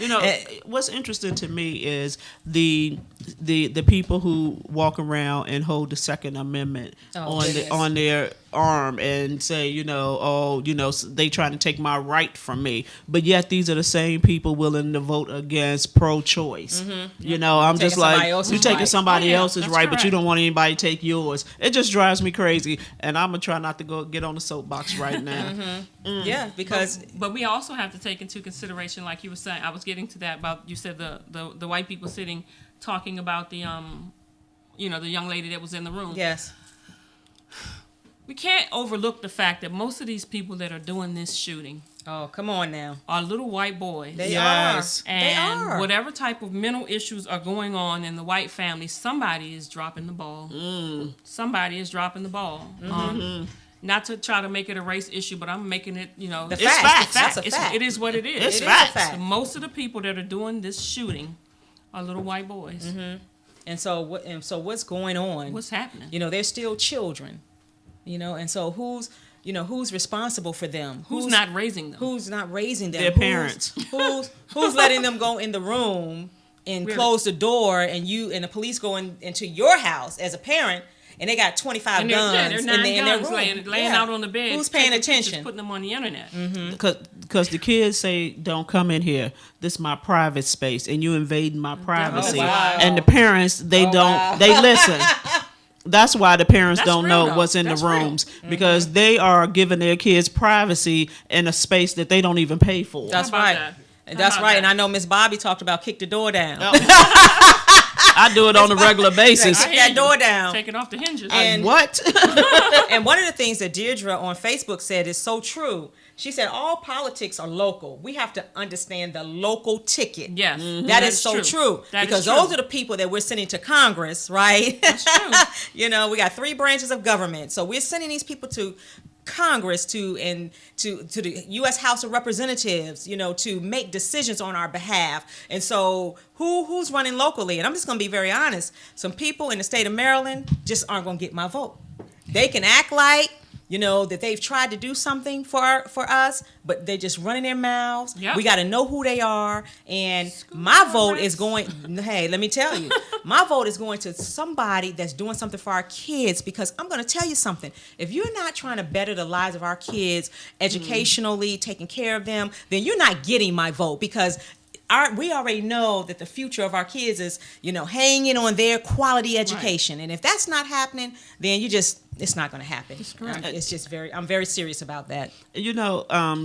Yeah. What's interesting to me is the people who walk around and hold the Second Amendment on their arm and say, they trying to take my right from me, but yet these are the same people willing to vote against pro-choice. I'm just like, you taking somebody else's that's right, but you correct. don't want anybody to take yours. It just drives me crazy, and I'm gonna try not to go get on the soapbox right now. Yeah, because But we also have to take into consideration, like you were saying, I was getting to that about, you said the white people sitting talking about the the young lady that was in the room. yes, We can't overlook the fact that most of these people that are doing this shooting oh come on now, are little white boys. they Yes. are, they And are. whatever type of mental issues are going on in the white family, somebody is dropping the ball. Somebody is dropping the ball. Not to try to make it a race issue, but I'm making it, The It's fact. facts. That's a fact. It is what it is. It's It is a facts. fact. Most of the people that are doing this shooting are little white boys. And so what's going on? What's happening? They're still children. And so who's responsible for them? Who's not raising them? Who's not raising them? Their parents. Who's letting them go in the room and Really? close the door, and the police go into your house as a parent, and they got 25 And guns they're in nine their guns room. laying Yeah. out on the bed. Who's paying taking pictures, attention? putting them on the internet. Because the kids say, don't come in here. This is my private space, and you invading my privacy. wow. And the parents, they don't, wow. they listen. That's why the parents That's don't real, know though. what's in That's the real. rooms, because they are giving their kids privacy in a space that they don't even pay for. That's How about right. that? And How that's about right. that? And I know Miss Bobby talked about kick the door down. I do it on a regular basis. Kick that door down. Take it off the hinges. And- What? And one of the things that Deirdre on Facebook said is so true. She said all politics are local. We have to understand the local ticket. Yes. That is so true. That is because true. those are the people that we're sending to Congress, right? That's true. We got 3 branches of government. So we're sending these people to Congress to the U.S. House of Representatives, to make decisions on our behalf. And so who's running locally? And I'm just going to be very honest. Some people in the state of Maryland just aren't going to get my vote. They can act like, that they've tried to do something for us, but they're just running their mouths. Yep. We got to know who they are. And my vote is going, hey, let me tell you, my vote is going to somebody that's doing something for our kids, because I'm going to tell you something. If you're not trying to better the lives of our kids educationally, taking care of them, then you're not getting my vote, because we already know that the future of our kids is, hanging on their quality education. And if that's not happening, then it's not going to happen. It's just I'm very serious about that.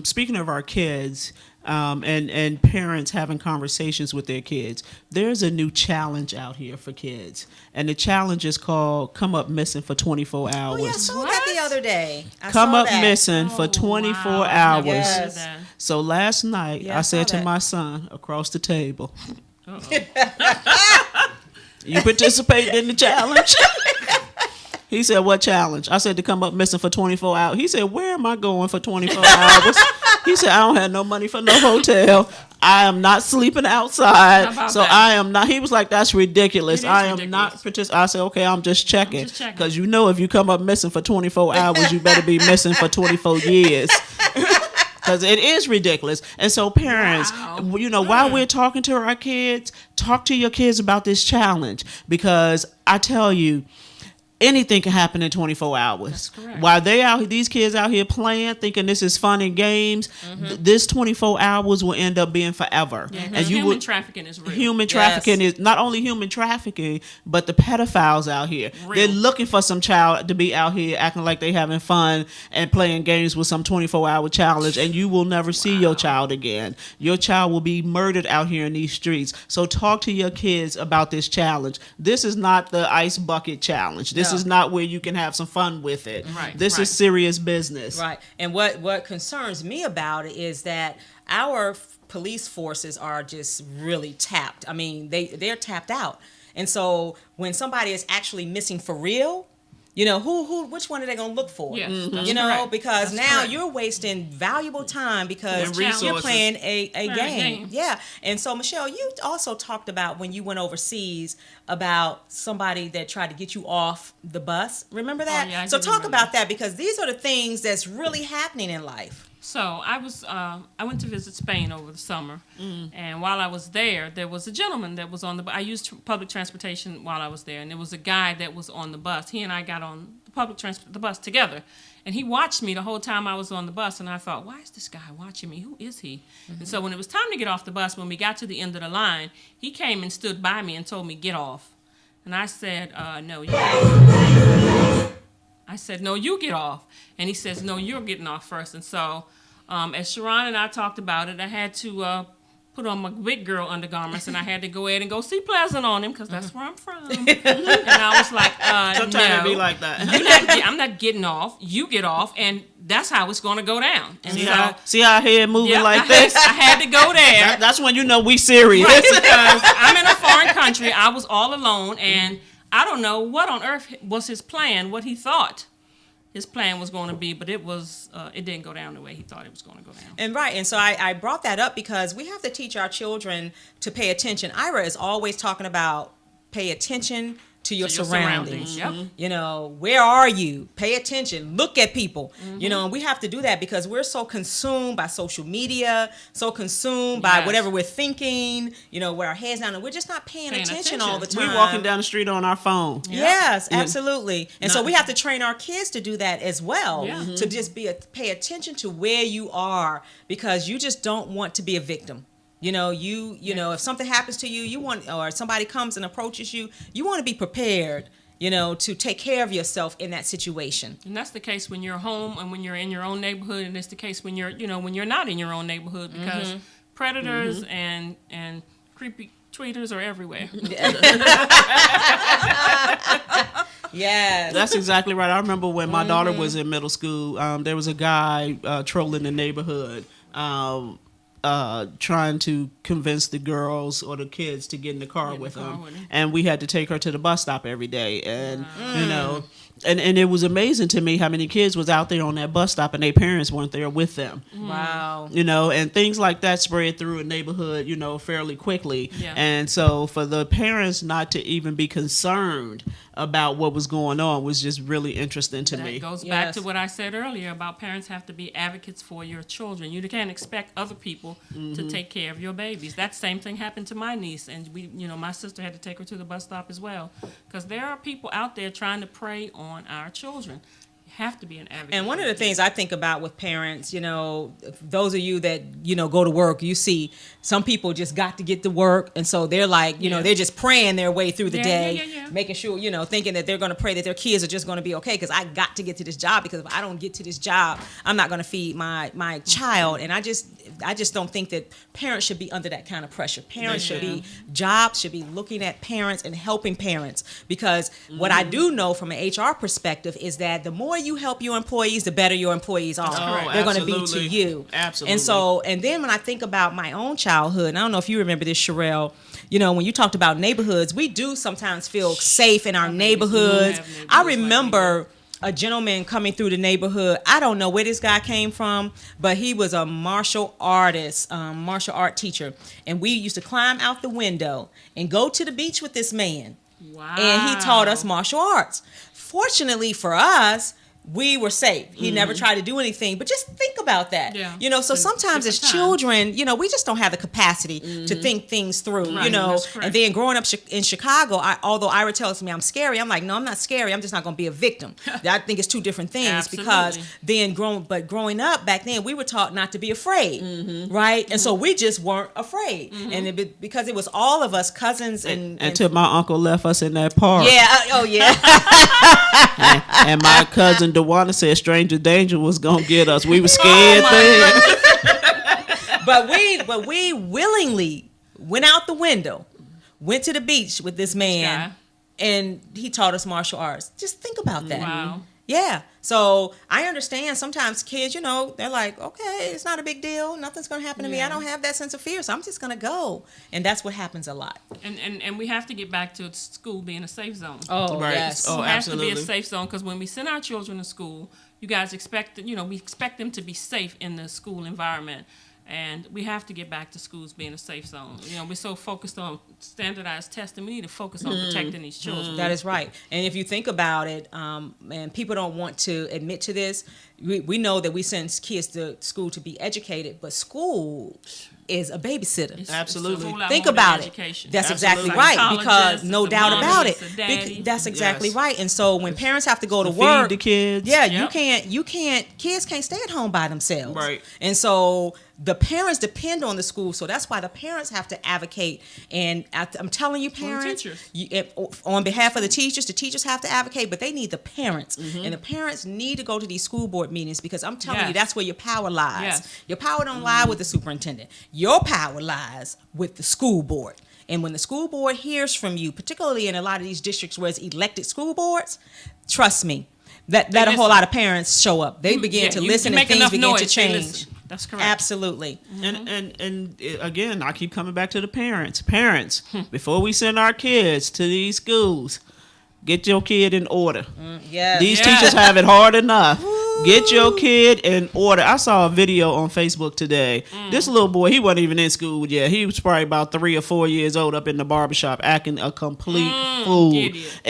Speaking of our kids, and parents having conversations with their kids, there's a new challenge out here for kids. And the challenge is called Come Up Missing for 24 Hours. Oh, yeah, I saw that the other day. Come up missing for Oh, 24 wow. hours. Never Yes. heard that. So last night, Yeah, I I saw said to that. my son across the table, Uh-oh. you participated in the challenge? He said, what challenge? I said, to come up missing for 24 hours. He said, where am I going for 24 hours? He said, I don't have no money for no hotel. I am not sleeping outside. How about So that? I am not. He was like, that's ridiculous. It is I am ridiculous. not participating. I said, okay, I'm just checking. just checking. Because if you come up missing for 24 hours, you better be missing for 24 years. Because it is ridiculous. And so parents, Wow. while we're talking to our kids, talk to your kids about this challenge. Because I tell you, anything can happen in 24 hours. That's correct. While these kids out here playing, thinking this is fun and games, this 24 hours will end up being forever. Yeah, 'cause and you human would. trafficking is real. Human trafficking is not only human trafficking, but the pedophiles out here. Real. They're looking for some child to be out here acting like they having fun and playing games with some 24-hour challenge, and you will never see your child again. Your child will be murdered out here in these streets. So talk to your kids about this challenge. This is not the ice bucket challenge. This No. is not where you can have some fun with it. Right, This right. is serious business. Right. And what concerns me about it is that our police forces are just really tapped. I mean, they're tapped out. And so when somebody is actually missing for real, which one are they going to look for? Yes, that's You know, correct. because That's now correct. you're wasting valuable time because And you're resources. playing a Right, game. game. Yeah. And so, Michelle, you also talked about when you went overseas about somebody that tried to get you off the bus. Remember that? yeah, I So do talk remember about that because these are the things that's really happening in life. So I went to visit Spain over the summer, and while I was there was a gentleman that was on the bus. I used public transportation while I was there, and there was a guy that was on the bus. He and I got on the bus together, and he watched me the whole time I was on the bus, and I thought, why is this guy watching me? Who is he? And so when it was time to get off the bus, when we got to the end of the line, he came and stood by me and told me, get off. And I said, no, you I said, no, you get off. And he says, no, you're getting off first. And so as Sharon and I talked about it, I had to put on my big girl undergarments, and I had to go ahead and go see Pleasant on him because that's where I'm from. And I was like, Sometimes no, it be like that. I'm not getting off. You get off, and that's how it's going to go down. And See how head moving yep, like I this? had to go there. That's when you know we serious. Right, because I'm in a foreign country. I was all alone, and I don't know what on earth was his plan, what he thought his plan was going to be, but it didn't go down the way he thought it was going to go down. And so I brought that up because we have to teach our children to pay attention. Ira is always talking about pay attention to your surroundings. Yep. You know, where are you? Pay attention. Look at people. You know, and we have to do that because we're so consumed by social media, so consumed by Yes. whatever we're thinking, you know, where our heads down, and we're just not paying attention all the time. We walking down the street on our phone. Yes, Yeah. absolutely. And so we have to train our kids to do that as well, Yeah. to just pay attention to where you are because you just don't want to be a victim. You know, you know, if something happens to you, or somebody comes and approaches you, you want to be prepared, you know, to take care of yourself in that situation. And that's the case when you're home and when you're in your own neighborhood, and it's the case when you're not in your own neighborhood because predators and creepy tweeters are everywhere. Yes. That's exactly right. I remember when my daughter was in middle school, there was a guy trolling the neighborhood, trying to convince the girls or the kids to get in the car with him. And we had to take her to the bus stop every day. And, you know, and it was amazing to me how many kids was out there on that bus stop and their parents weren't there with them. Wow. You know, and things like that spread through a neighborhood, you know, fairly quickly. Yeah. And so for the parents not to even be concerned about what was going on was just really interesting to me. That goes back Yes. to what I said earlier about parents have to be advocates for your children. You can't expect other people to take care of your babies. That same thing happened to my niece, and my sister had to take her to the bus stop as well, because there are people out there trying to prey on our children. You have to be an advocate. And one for of the your things I think about with parents, you know, those of you that, you know, go to work, you see some people just got to get to work. And so they're like, you know, they're just praying their way through the day, making sure, you know, thinking that they're going to pray that their kids are just going to be okay because I got to get to this job, because if I don't get to this job, I'm not going to feed my child. And I just don't think that parents should be under that kind of pressure. Parents jobs should be looking at parents and helping parents, because what I do know from an HR perspective is that the more you help your employees, the better your employees are. correct. They're going to be to Absolutely. you. Absolutely. And then when I think about my own childhood, and I don't know if you remember this, Sherelle, you know, when you talked about neighborhoods, we do sometimes feel safe in our neighborhoods. I remember a gentleman coming through the neighborhood. I don't know where this guy came from, but he was a martial artist, martial art teacher. And we used to climb out the window and go to the beach with this man. Wow. And he taught us martial arts. Fortunately for us, we were safe. He never tried to do anything, but just think about that. Yeah. You know, so sometimes as different time. children, you know, we just don't have the capacity to think things through, you Right, know. that's correct. And then growing up in Chicago, although Ira tells me I'm scary, I'm like, no, I'm not scary. I'm just not going to be a victim. I think it's two different things. Because then growing up back then, we were taught not to be afraid, right? And so we just weren't afraid. And because it was all of us, cousins and Until my uncle left us in that park. yeah, oh yeah. And my cousin DeWanda said stranger danger was going to get us. We were scared then. But we willingly went out the window, went to the beach with this man, guy. and he taught us martial arts. Just think about that. Wow. Yeah. So I understand sometimes kids, they're like, okay, it's not a big deal. Nothing's going to happen to me. I don't have that sense of fear. So I'm just going to go. And that's what happens a lot. And we have to get back to school being a safe zone. Oh, Right. yes. Oh, It has absolutely. to be a safe zone because when we send our children to school, you guys expect, we expect them to be safe in the school environment. And we have to get back to schools being a safe zone. We're so focused on standardized testing. We need to focus on protecting these children. That is right. And if you think about it, and people don't want to admit to this, we know that we send kids to school to be educated, but school is a babysitter. Absolutely. It's a full-out Think more than about it. education. That's Absolutely. exactly right. Psychologist, Because no it's a doubt mommy, about it's it. a daddy. That's exactly Yes. right. And so when parents have to go to Feed work, the kids. yeah, Yep. kids can't stay at home by themselves. Right. And so the parents depend on the school. So that's why the parents have to advocate. And I'm telling you, parents, teachers. on behalf of the teachers have to advocate, but they need the parents. And the parents need to go to these school board meetings because I'm telling you, Yes. that's where your power lies. Yes. Your power don't lie with the superintendent. Your power lies with the school board. And when the school board hears from you, particularly in a lot of these districts where it's elected school boards, trust me, that a whole listen. lot of parents show up. They begin to you listen and make things enough begin noise, to they change. listen. That's correct. Absolutely. And again, I keep coming back to the parents. Parents, before we send our kids to these schools, get your kid in order. Yes. These Yeah. teachers have it hard enough. Get your kid in order. I saw a video on Facebook today. This little boy, he wasn't even in school yet. He was probably about 3 or 4 years old up in the barbershop acting a complete fool. Idiot.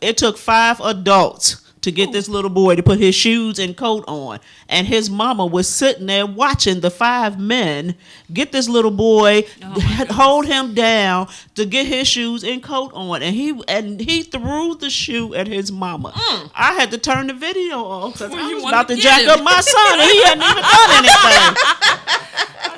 It took 5 adults to get this little boy to put his shoes and coat on. And his mama was sitting there watching the 5 men get this little boy, hold him down to get his shoes and coat on. And he threw the shoe at his mama. I had to turn the video off because Well, I you was wanted about to to jack get him. up my son and he hadn't even done anything.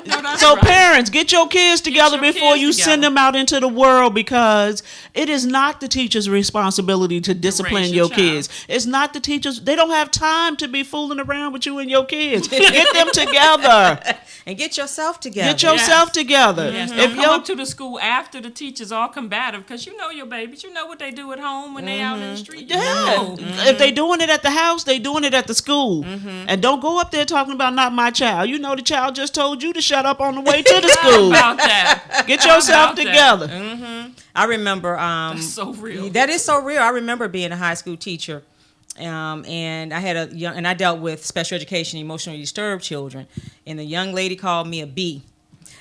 No, that's So right. parents, get your kids together your before kids you together. send them out into the world because it is not the teacher's responsibility to discipline raise your your child. kids. It's not the teachers. They don't have time to be fooling around with you and your kids. Get them together. And get yourself together. Get yourself Yes. together. Yes, If don't come your up to the school after the teachers all combative because you know your babies. You know what they do at home when they out in the street. You know. If they doing it at the house, they doing it at the school. And don't go up there talking about not my child. You know the child just told you to shut up on the way to the How school. about that? Get How yourself about that? together. I remember. That's so real. That is so real. I remember being a high school teacher, and I had and I dealt with special education, emotionally disturbed children, and the young lady called me a B,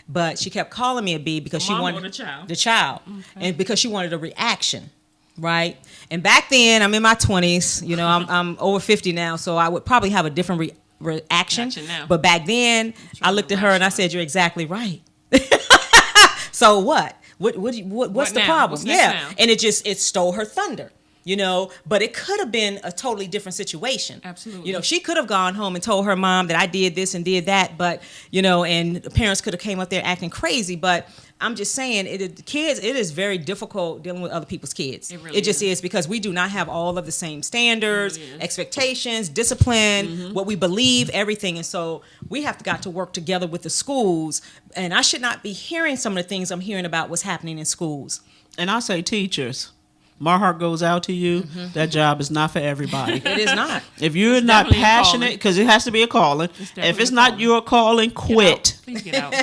but she kept calling me a B because she mom wanted or the child? the child, and because she wanted a reaction, right? And back then, I'm in my 20s. I'm over 50 now, so I would probably have a different reaction. Reaction now. But back then, I looked at her and I said, "You're exactly right." So what? What's What the now? problem? What's next Yeah, now? and it stole her thunder. But it could have been a totally different situation. Absolutely. She could have gone home and told her mom that I did this and did that, but and the parents could have came up there acting crazy. But I'm just saying, kids, it is very difficult dealing with other people's kids. It really just is because we do not have all of the same standards, It really is. expectations, discipline, what we believe, everything. And so we have got to work together with the schools. And I should not be hearing some of the things I'm hearing about what's happening in schools. And I say, teachers, my heart goes out to you. That job is not for everybody. It is not. If you're It's not definitely a passionate, calling. because it has to be a calling. definitely If it's a not calling. your calling, quit. Please get out.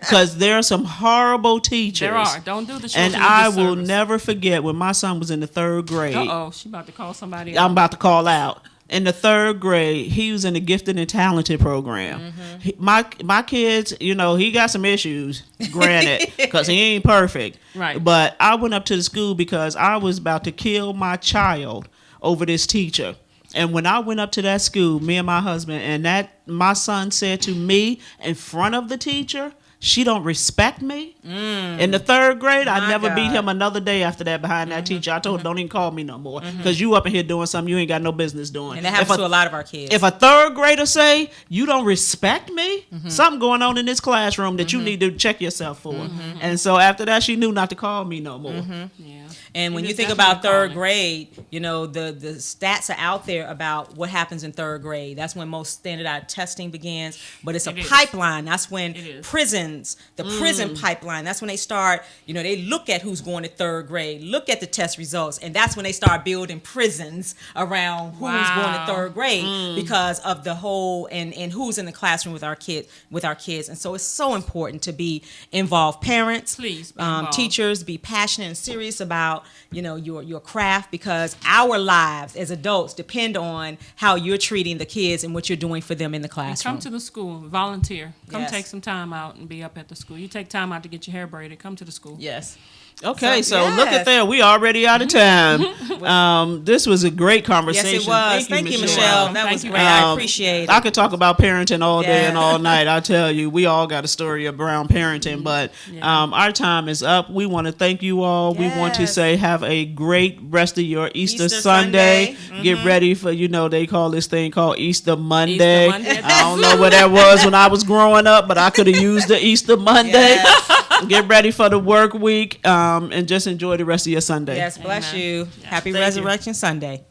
Because there are some horrible teachers. There are. Don't do the And children a I will disservice. never forget when my son was in the 3rd grade. Uh-oh, she about to call somebody I'm out. about to call out. In the 3rd grade, he was in the gifted and talented program. My kids, he got some issues, granted, because he ain't perfect. Right. But I went up to the school because I was about to kill my child over this teacher. And when I went up to that school, me and my husband, and my son said to me in front of the teacher, "She don't respect me." In the 3rd grade, I My never beat God. him another day after that behind that teacher. I told him, "Don't even call me no more, because you up in here doing something you ain't got no business doing." And that happens to a lot of our kids. If a 3rd grader say you don't respect me, something going on in this classroom that you need to check yourself for. And so after that, she knew not to call me no more. Yeah. And when It you is think definitely about third calling. grade, you know, the stats are out there about what happens in third grade. That's when most standardized testing begins. But it's a It is. pipeline. That's when It is. prisons, the prison pipeline, that's when they start, you know, they look at who's going to third grade, look at the test results, and that's when they start building prisons around who's going to Wow. third grade because of the whole and who's in the classroom with our kids. And so it's so important to be involved. Parents, Please be involved. teachers, be passionate and serious about, you know, your craft, because our lives as adults depend on how you're treating the kids and what you're doing for them in the classroom. Come to the school, volunteer. Come Yes. take some time out and be up at the school. You take time out to get your hair braided. Come to the school. Yes. Okay, So, so look yes. at that. We already out of time. This was a great conversation. Yes, it was. Thank you, Michelle. That Thank was you. great. I appreciate it. I could talk about parenting all day and Yeah. all night. I tell you, we all got a story around parenting, but our time is up. We want to thank you all. We want to Yes. say have a great rest of your Easter Easter Sunday. Sunday. Get ready for, you know, they call this thing called Easter Monday. Monday. I don't know what that was when I was growing up, but I could have used the Easter Monday. Yes. Get ready for the work week and just enjoy the rest of your Sunday. Yes, bless Amen. you. Happy Thank you. Resurrection Sunday.